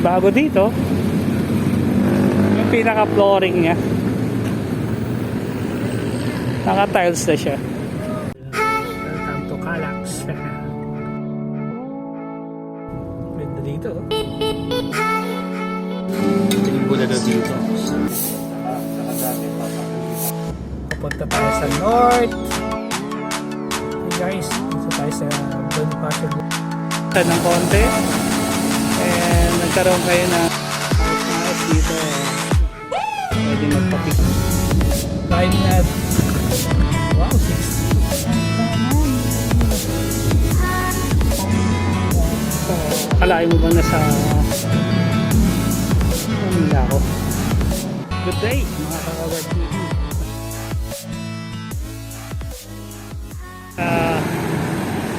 bago dito, yung pinaka flooring niya, naka tiles na siya. Welcome to Calax. Ganda dito. Pinigula na dito. Papunta tayo sa north. Hey guys, dito tayo sa Bonifacio ng konti. And nagkaroon kayo na nice dito. Pwede magpapik. Time na wow, 6. Kalahin mo ba na sa Manila ako? Good day mga ka-Oggart TV.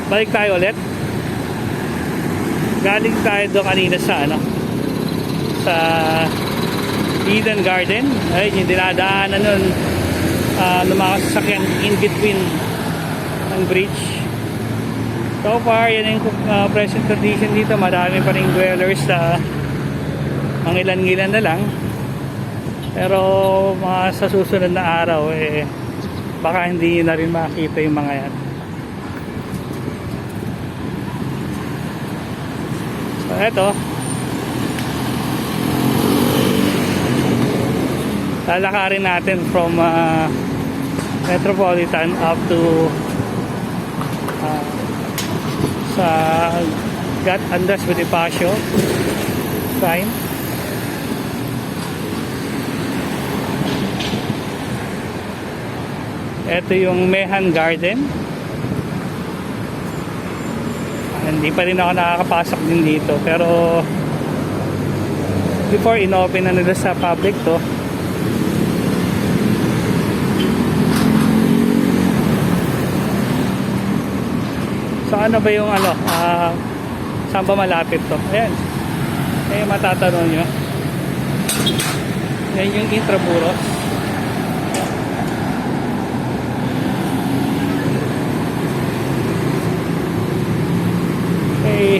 Balik tayo ulit. Galing tayo doon kanina sa sa Eden Garden. Ay, yung dinadaanan nun ng mga sasakyan in between ng bridge. So far, yan yung present condition dito. Marami pa rin dwellers na ang ilan-ilan na lang. Pero sa susunod na araw baka hindi na rin makita yung mga yan. So eto, lalakarin natin from Metropolitan up to sa Gat Andas Bonifacio Shrine. Ito yung Mehan Garden. Hindi pa rin ako nakakapasok din dito, pero before inopen na nila sa public to. So ano ba yung saan ba malapit to? Ayan, matatanong nyo. Yan yung P.Burgos. Okay.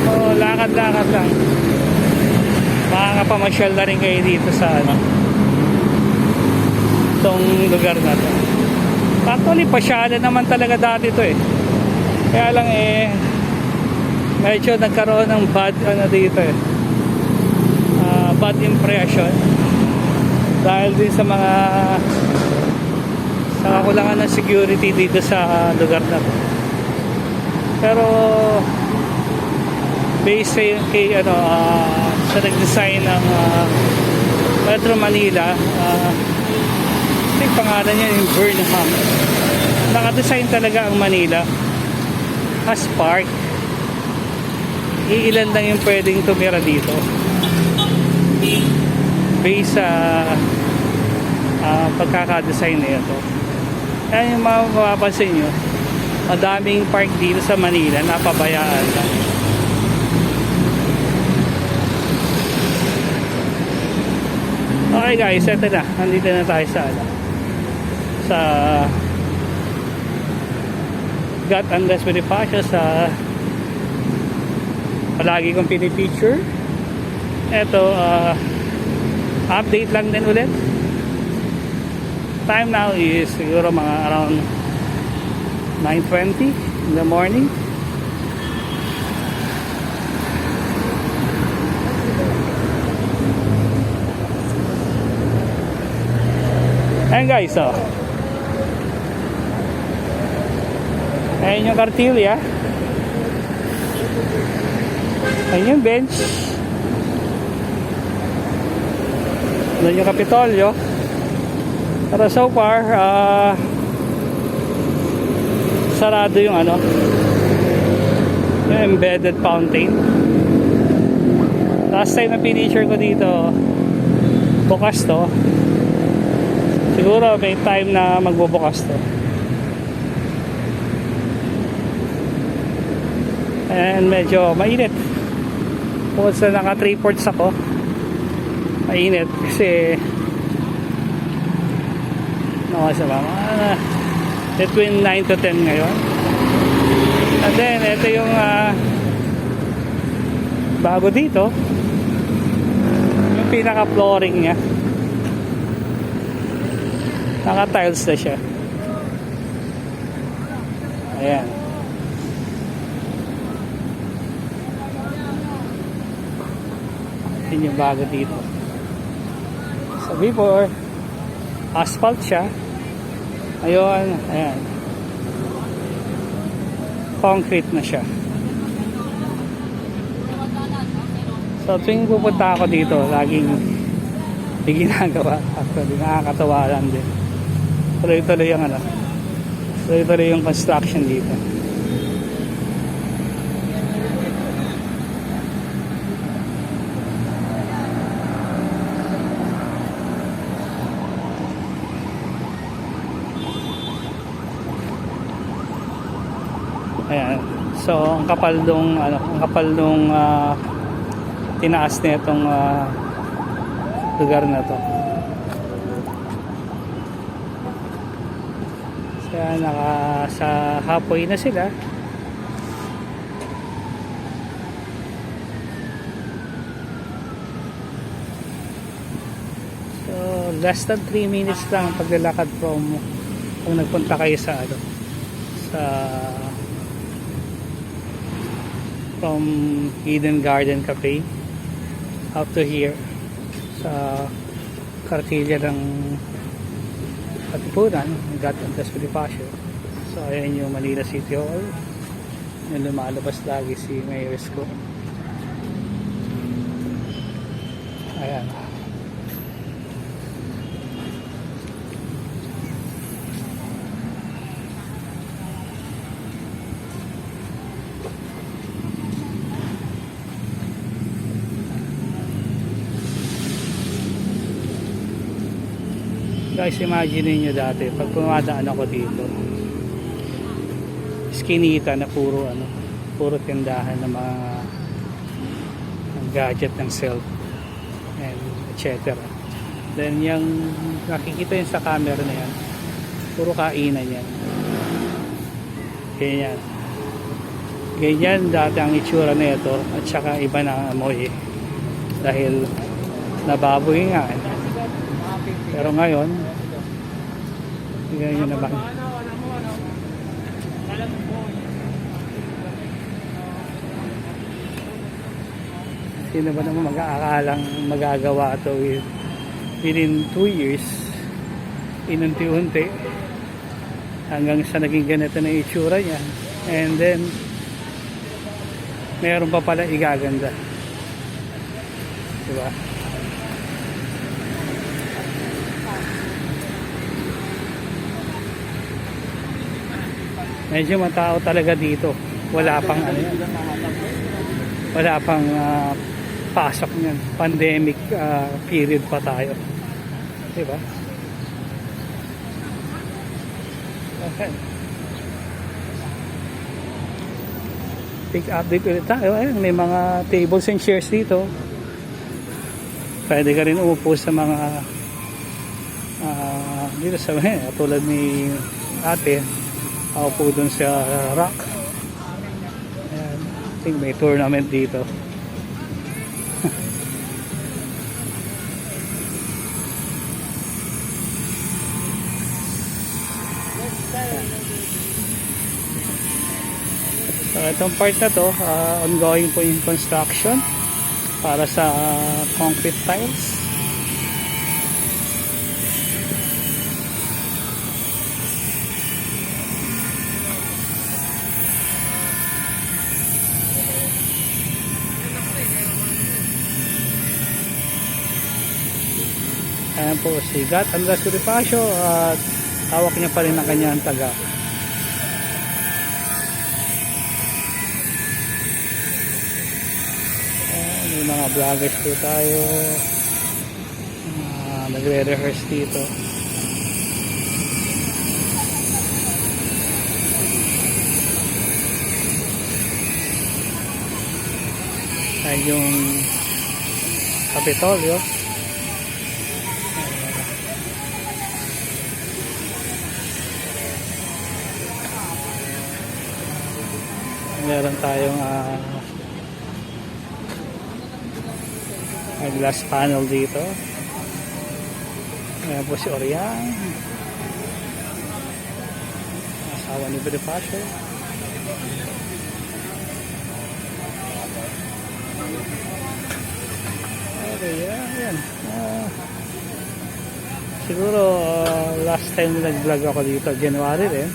Oh, lakad-lakad lang. Makakapamasyal na rin kayo dito sa itong lugar na to. Actually, pasyalan naman talaga dati to Kaya lang medyo nagkaroon ng bad dito bad impression dahil din sa mga kakulangan ng security dito sa lugar na to. Pero based kay sa nag-design ng Metro Manila, yung pangalan niya yung Burnham. Naka-design talaga ang Manila as park. Iilan lang yung pwedeng tumira dito based sa pagkaka-design na ito. Kaya yung mapapansin nyo, madaming park dito sa Manila napabayaan lang. Okay guys, eto na. Nandito na tayo sa Gat Andas Bonifacio sa palagi kong pinipicture. Eto, update lang din ulit. Time now is siguro mga around 9:20 in the morning. Ayan guys, ayan yung kartilya. Ayan yung bench. Doon yung Kapitolyo. Pero so far sarado yung yung embedded fountain. Last time na pinicture ko dito, bukas to. Siguro may time na magbubukas to. And medyo mainit. Bukod sa naka 3 ports ako, mainit kasi sa mga Between 9 to 10 ngayon. And then, ito yung bago dito. Yung pinaka-flooring niya. Naka-tiles na siya. Ayan. Yun yung bago dito. So before, asphalt siya. Ayun, ayan. Concrete na siya. So tuwing pupunta ako dito, laging may ginagawa. Actually, nakakatawa lang din. Tuloy-tuloy yung tuloy-tuloy yung construction dito. Ayan. So, ang kapal nung tinaas na itong lugar na to. So, sa halfway na sila. So, less than 3 minutes lang paglalakad from kung nagpunta kayo sa from Eden Garden Cafe up to here sa kartilya ng Katipunan, Gat and Bonifacio. So ayan yung Manila City Hall, yung lumalabas lagi si Mayor Isko. Ayan. Guys, imagine niyo dati pag pumadaan ako dito, skinita na puro tindahan ng mga gadget ng cell and etc. Then yung nakikita yun sa camera na yan, puro kainan yan. Ganyan dati ang itsura na ito, at saka iba na amoy dahil nababoy nga. Pero ngayon, tingnan nyo naman. Sino ba naman mag-aakalang magagawa ito within 2 years, inunti-unti, hanggang sa naging ganito na itsura niya. And then, meron pa pala igaganda. Diba? Medyo matao talaga dito. Wala pang pasok niyan. Pandemic period pa tayo. Diba? Okay. Take update ulit tayo. Ayan, may mga tables and chairs dito. Pwede ka rin umupo sa mga dito sa tulad ni ate. Ako po dun sa rock. Ayan. I think may tournament dito. So itong part na to, ongoing po yung construction para sa concrete tiles. Ayan po si Gat and Bonifacio at hawak niya pa rin ang kanyang taga. Ayan, may mga vloggers po tayo, nagre-rehearse dito. Ayan yung Kapitolyo. Meron tayong glass panel dito. Ayan po si Oriang, asawa ni Bonifacio. Okay, ayan. Siguro last time nag-vlog ako dito, January rin.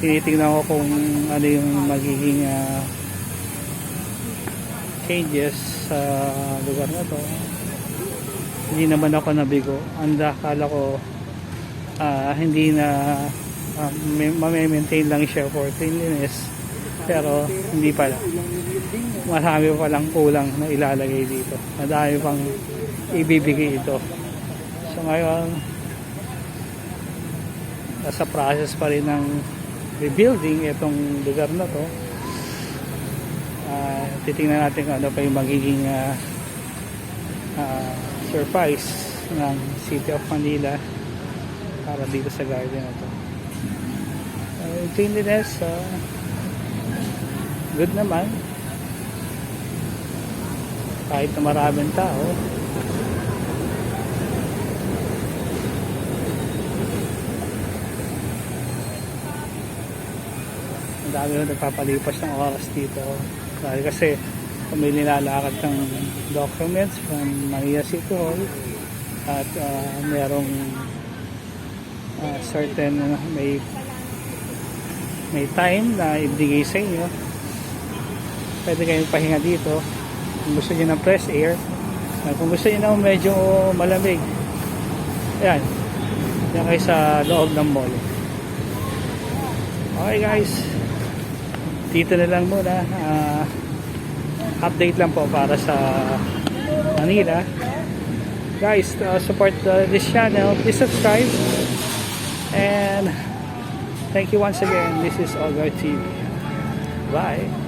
Tinitingnan ko kung ano yung magiging changes sa lugar na to. Hindi naman ako nabigo. Akala ko hindi na ma-maintain lang siya for cleanliness, pero hindi pala. Marami pa lang kulang na ilalagay dito. Madami pang ibibigay ito. So ngayon, nasa process pa rin ng rebuilding itong lugar na to. Titingnan natin kung ano pa yung magiging surprise ng City of Manila para dito sa garden na to. Cleanliness, good naman. Kahit na maraming tao, ang dami yung nagpapalipas ng oras dito. Dahil kasi may nilalakad ng documents from Manila City Hall at merong certain may time na ibigay sa inyo. Pwede kayong pahinga dito kung gusto niyo ng fresh air. Kung gusto niyo na medyo malamig, ayan, yan kayo sa loob ng mall. Okay guys, dito na lang muna. Update lang po para sa Manila. Guys, support this channel. Please subscribe. And thank you once again. This is Oggart TV. Bye.